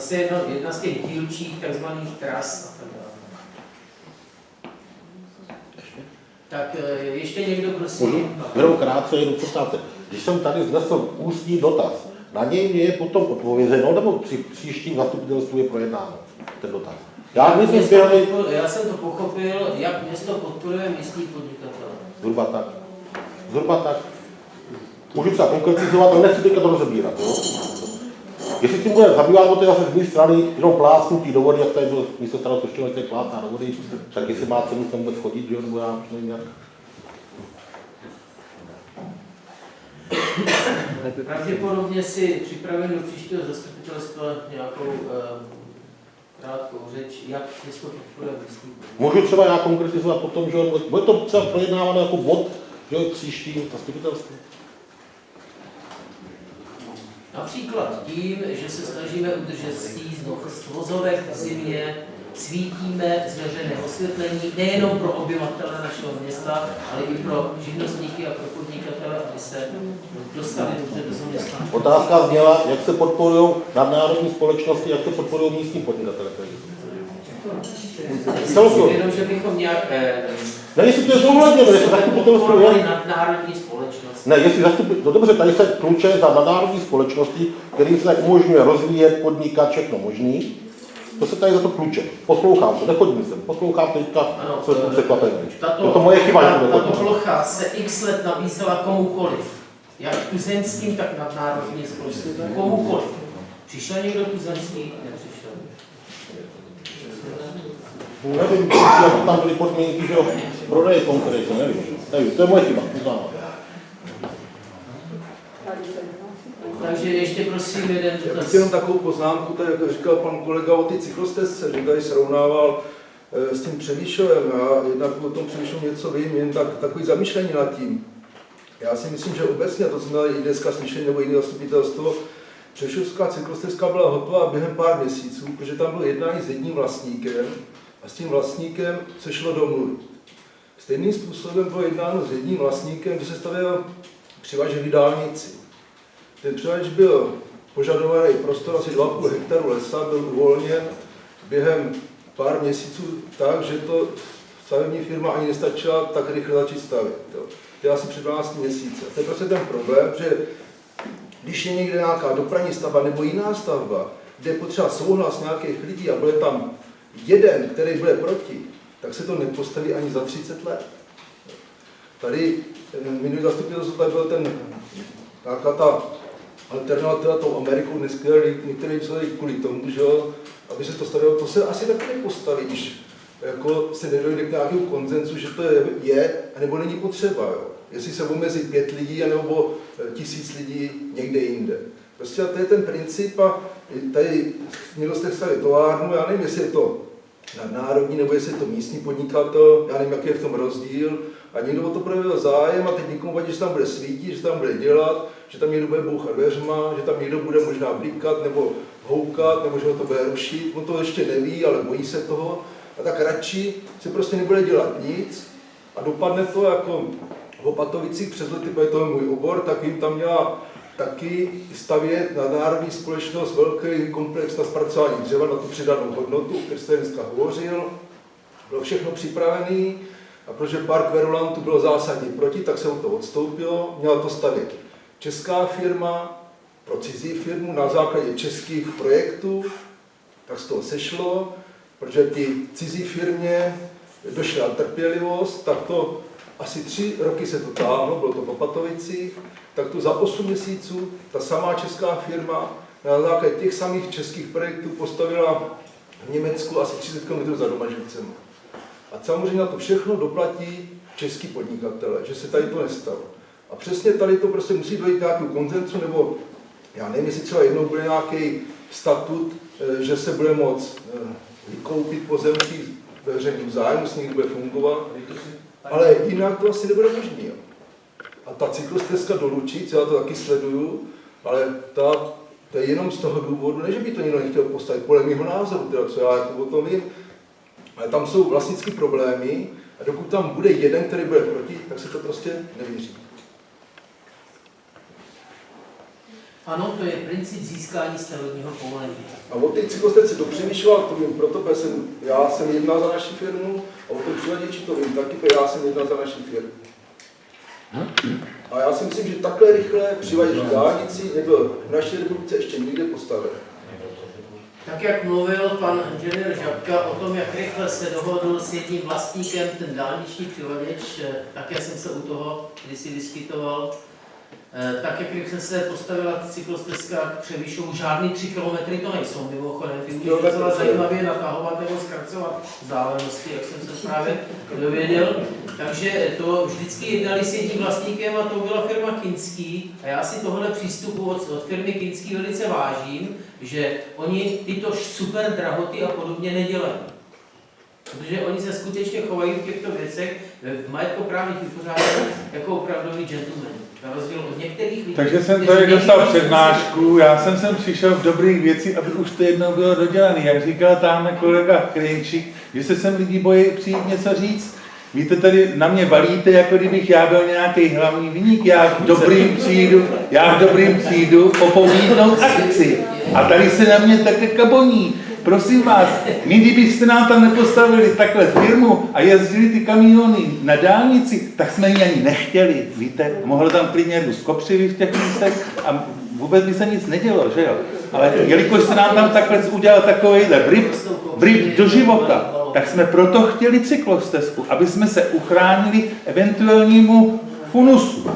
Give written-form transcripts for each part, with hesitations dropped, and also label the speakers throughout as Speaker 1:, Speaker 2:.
Speaker 1: zase jedna z těch dílčích takzvaných tras a tak dále. Tak ještě někdo, prosím?
Speaker 2: Jenom krátce, jenom přestávce. Když jsem tady vznesl ústní dotaz, na něj je potom odpovězeno, nebo při příštím zastupitelstvu je projednáno ten dotaz?
Speaker 1: Já jsem to pochopil, jak město podporuje místní podnikatele.
Speaker 2: Zhruba tak. Můžu třeba konkretizovat, ale nechci teďka to rozebírat. Jo? Jestli tím bude zabývat, to je zase z mé strany jenom plácnutí do vody, jak tady bylo místo starostočního, jak je plátná do vody, tak jestli má cenu sem vůbec chodit, jo? Nebo já už nevím jak.
Speaker 1: Pravděpodobně si připravím do příštího zastupitelstva nějakou krátkou řeč, jak město podporuje místní.
Speaker 2: Můžu třeba já konkretizovat potom, že bude to třeba projednáváno jako bod, že příští zastupitelství.
Speaker 1: Například tím, že se snažíme udržet stíznout z vozovek v zimě, svítíme z veřejného osvětlení nejenom pro obyvatele našeho města, ale i pro živnostníky a pro podnikatele, aby se dostali dobře do města.
Speaker 2: Otázka zněla, jak se podporují nadnárodní společnosti, jak se podporují místní podnikatele.
Speaker 1: Jenom, že bychom nějak...
Speaker 2: Ne, jestli to je souhledně, jestli zastupitelstvo je...
Speaker 1: nadnárodní společnosti.
Speaker 2: Ne, jestli no dobře, tady se kluče za nadnárodní společnosti, kterým se umožňuje rozvíjet, podnikat, všechno možný. To se tady za to kluče. Poslouchám to, nechodím sem, poslouchám teďka, co je překvapení. Je to moje chyba, že to
Speaker 1: tato plocha se x let nabízela komukoliv. Jak tuzemským, tak nadnárodní společnosti. Komukoliv. Přišel někdo tuzemský? Nepřišel.
Speaker 2: Nevím, jak tam byly podmínky, že prodeje konkrétně, nevím, to je moje chyba, uznávám.
Speaker 1: Takže ještě prosím jeden dotaz.
Speaker 3: Já bych jenom takovou poznámku, tak jak říkal pan kolega o ty cyklostezce, že tady srovnával s tím Přemýšlem. Já jednak o tom Přemýšlu něco vím, jen takový zamýšlení nad tím. Já si myslím, že obecně, to jsme i dneska slyšeli, nebo jiné zastupitelstvo, Přemýšlovská cyklostezka byla hotová během pár měsíců, protože tam bylo jednání s jedním vlastníkem a s tím vlastníkem se šlo domluvit. Stejným způsobem bylo jednáno s jedním vlastníkem, kdy se stavěl přivaž k dálnici. Ten přivaž byl požadovaný prostor asi 2,5 hektaru lesa, byl uvolněn během pár měsíců tak, že to stavební firma ani nestačila tak rychle začít stavět. To je asi před 12 měsíce. To je prostě ten problém, že když je někde nějaká dopravní stavba nebo jiná stavba, kde je potřeba souhlas nějakých lidí a bude tam jeden, který bude proti, tak se to nepostaví ani za 30 let. Tady minulý zastupitelstvo tady byl nějaká ta alternativa tou Amerikou, dneska některé jsou kvůli tomu, že aby se to stavilo, to se asi taky nepostaví, když jako se nedojde k nějakému konsenzu, že to je anebo není potřeba. Jo. Jestli se omezí 5 lidí, anebo 1000 lidí někde jinde. Prostě to je ten princip a tady někdo jste stavili továrnu, já nevím, jestli je to nadnárodní, nebo jestli je to místní podnikatel, já nevím, jaký je v tom rozdíl. A někdo o to projevil zájem a teď někomu vadí, že tam bude svítit, že tam bude dělat, že tam někdo bude bouchat dveřma, že tam někdo bude možná blikat nebo houkat, nebo že ho to bude rušit. On to ještě neví, ale bojí se toho. A tak radši se prostě nebude dělat nic a dopadne to jako v Opatovicích přes lety, protože to je můj obor, tak jim tam měla taky stavět nadnárodní společnost velký komplex na zpracování dřeva, na tu přidanou hodnotu, o které jste dneska hovořil. Bylo všechno připravené a protože park kverulantů bylo zásadně proti, tak se od toho odstoupilo. Měla to stavět česká firma pro cizí firmu na základě českých projektů, tak z toho sešlo, protože ty cizí firmě došla trpělivost, tak to asi 3 roky se to táhlo, bylo to v Opatovicích, tak to za 8 měsíců ta samá česká firma na základě těch samých českých projektů postavila v Německu asi 30 km za Domažlicemi. A samozřejmě na to všechno doplatí český podnikatele, že se tady to nestalo. A přesně tady to prostě musí dojít k nějakému konsenzu, nebo já nevím, jestli třeba jednou bude nějaký statut, že se bude moct vykoupit pozemky ve veřejném zájmu, s někdy bude fungovat, ale jinak to asi nebude možné. A ta cyklostezka do Lučic, já to taky sleduju, ale to je jenom z toho důvodu, ne, že by to někdo nechtěl postavit, podle mého názoru, teda, co já jako o tom vím, ale tam jsou vlastnické problémy a dokud tam bude jeden, který bude proti, tak se to prostě nevyřídí.
Speaker 1: Ano, to je princip získání stavebního povolení.
Speaker 3: A o té cyklostezce do Přemýšova, to vím proto, protože já jsem jednal za naši firmu, a o tom přivaděči to vím taky, protože já jsem jednal za naši firmu. A já si myslím, že takhle rychle přivaděč dálnici nebyl v naší republice ještě nikde postaven.
Speaker 1: Tak jak mluvil pan inženýr Žabka o tom, jak rychle se dohodl s jedním vlastníkem ten dálniční přivaděč, také jsem se u toho kdysi vyskytoval, tak jak rychle se postavila cyklostezka k Přemýšovu, žádný 3 kilometry to nejsou mimochodem, ty můžeš docela zajímavě natahovat nebo zkracovat vzdálenosti, jak jsem se právě dověděl. Takže to vždycky jednali s jedním vlastníkem a to byla firma Kinský a já si tohle přístupu od firmy Kinský velice vážím, že oni tyto super drahoty a podobně nedělají. Protože oni se skutečně chovají v těchto věcech v majetkoprávních vypořádáních jako opravdový gentleman. Na rozdíl od některých lidí.
Speaker 4: Takže jsem tady dostal přednášku, já jsem sem přišel v dobrých věcích, aby už to jednou bylo dodělané. Jak říkal tamhle kolega Krejčík, že se sem lidi bojí přijít něco říct. Víte, tady na mě valíte, jako kdybych já byl nějaký hlavní viník. Já v dobrým přijdu opovídnout akci. A tady se na mě takhle kaboní. Prosím vás, my kdybyste nám tam nepostavili takhle firmu a jezdili ty kamiony na dálnici, tak jsme ji ani nechtěli, víte, mohlo tam klidně růst kopřivy v těch místech a vůbec by se nic nedělo, že jo. Ale jelikož se nám tam takhle udělal takovejhle vrib do života, tak jsme proto chtěli cyklostezku, aby jsme se uchránili eventuálnímu funusu.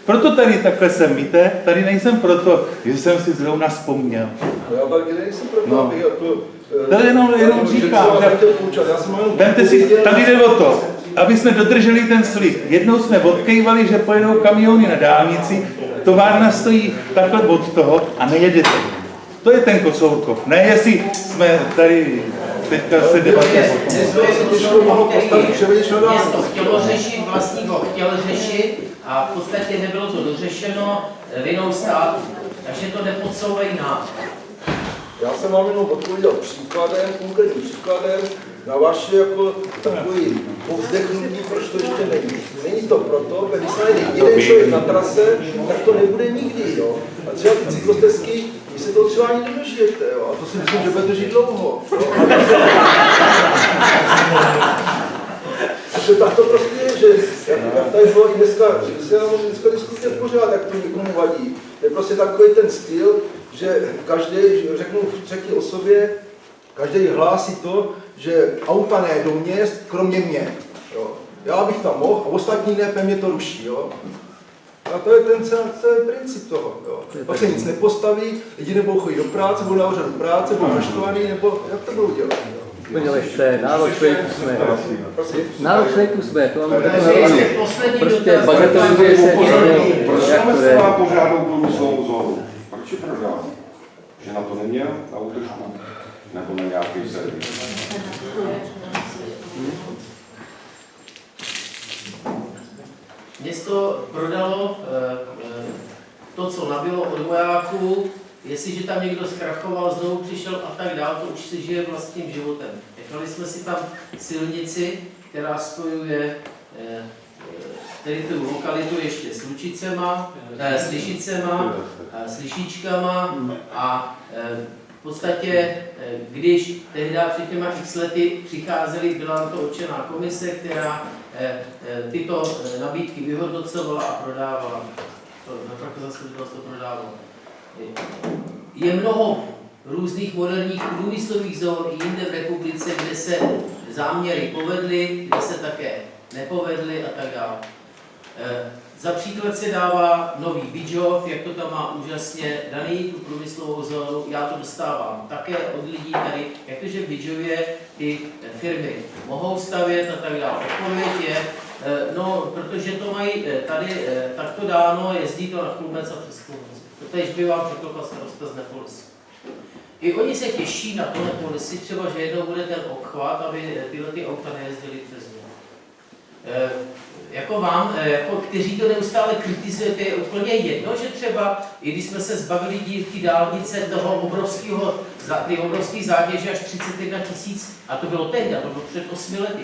Speaker 4: Proto tady takhle jsem, víte, tady nejsem proto, že jsem si zrovna vzpomněl.
Speaker 3: Já tady nejsem proto, abych jako...
Speaker 4: To jenom říkám. Vemte si, tady jde o to, aby jsme dodrželi ten slib. Jednou jsme odkejvali, že pojedou kamiony na dálnici, továrna stojí takhle od toho a nejedete. To je ten Kocourkov. Ne, jestli jsme tady teďka se debatujeme.
Speaker 1: Město chtělo řešit, vlastník ho chtěl řešit a v podstatě nebylo to dořešeno vinou státu. Takže to nepodsouvají nám.
Speaker 3: Já jsem vám jenom odpověděl příkladem, konkrétním příkladem na vaše jako takový povzdechnutí, proč to ještě není. Není to proto, že když se najde jeden člověk na trase, tak to nebude nikdy, jo. A třeba ty cyklostezky, vy se to třeba ani nedožijete, jo. A to si myslím, že bude držet dlouho. Protože tak to prostě je, že jak tady bylo i dneska, že se nám dneska diskutuje pořád, jak to někomu vadí. To je prostě takový ten styl, že každý, řeknu v třetí osobě, každý hlásí to, že auta nejedou měst, kromě mě. Jo. Já bych tam mohl a ostatní ne, mě to ruší. Jo. A to je ten princip toho. Jo. Pak se nic nepostaví, lidi nebudou chodit do práce, budou na úřadu práce, budou naštvaný, nebo jak to budou dělat.
Speaker 5: Podívejte, nárok švejku jsme. Nárok švejku jsme, to máme
Speaker 1: Prostě
Speaker 5: bagatelizuje se
Speaker 6: proč máme zcela pořádnou průmyslovou zónu? Proč je prodal? Že na to neměl, na útržku? Nebo na nějaký servis?
Speaker 1: Město prodalo to, co nabylo od vojáků, jestliže tam někdo zkrachoval, znovu přišel a tak dál, to už si žije vlastním životem. Nechali jsme si tam silnici, která spojuje tedy tu lokalitu ještě s Lučicema, s Lišicema, s Lišičkama a v podstatě, když tehdy před těma x lety přicházeli, byla na to určená komise, která tyto nabídky vyhodnocovala a prodávala. Na to prodávalo. Je mnoho různých moderních průmyslových zón i jinde v republice, kde se záměry povedly, kde se také nepovedly a tak dále. Za příklad se dává Nový Bydžov, jak to tam má úžasně daný, tu průmyslovou zónu, já to dostávám také od lidí tady, jakže v Bydžově ty firmy mohou stavět a tak dále. Odpověď je, no, protože to mají tady takto dáno, jezdí to na Chlumec a přes Chlumec. To tež by vám řekl pan starosta z Nepolisy. I oni se těší na to Nepolisy, třeba, že jednou bude ten obchvat, aby tyhle ty auta nejezdily přes ně. Jako vám, jako kteří to neustále kritizujete, je úplně jedno, že třeba, i když jsme se zbavili díky dálnice toho obrovského, ty obrovské zátěže až 31 000, a to bylo tehdy, to bylo před 8 lety,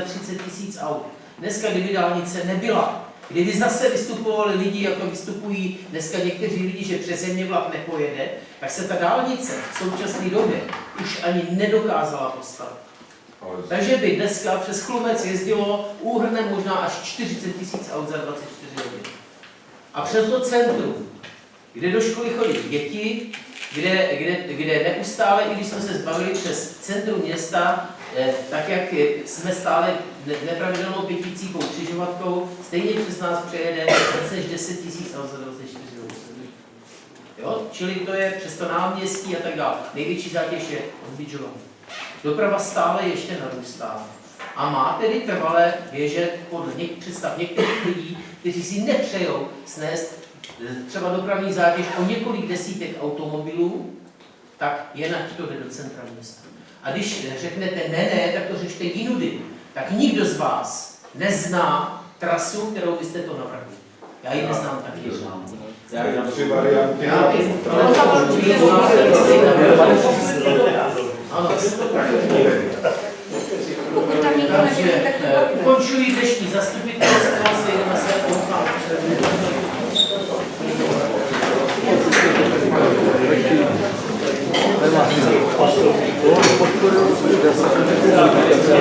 Speaker 1: 31 000 aut. Dneska, kdyby dálnice nebyla, Kdyby zase vystupovali lidi, jako vystupují dneska někteří lidi, že přes země vlak nepojede, tak se ta dálnice v současné době už ani nedokázala postavit. Takže by dneska přes Chlumec jezdilo úhrnem možná až 40 000 aut za 24 hodin. A přes to centrum, kde do školy chodí děti, kde neustále, i když jsme se zbavili přes centrum města, tak jak jsme stále nepravidelnou pěticíkou křižovatkou, stejně přes nás přejede více než 10 000 aut za 24 hodin. Jo? Čili to je přes to náměstí a tak dále. Největší zátěž je odbydžování. Doprava stále ještě narůstá. A má tedy trvalé běžet podle představ některých lidí, kteří si nepřejou snést třeba dopravní zátěž o několik desítek automobilů, tak jen ať to jde do centra města. A když řeknete ne, tak to řešte jinudy, tak nikdo z vás nezná trasu, kterou byste to navrhli. Já ji neznám taky.
Speaker 6: Já mám 3 varianty.
Speaker 1: Ano. Takže ukončuji dnešní zastupitelstvo, sejdeme se o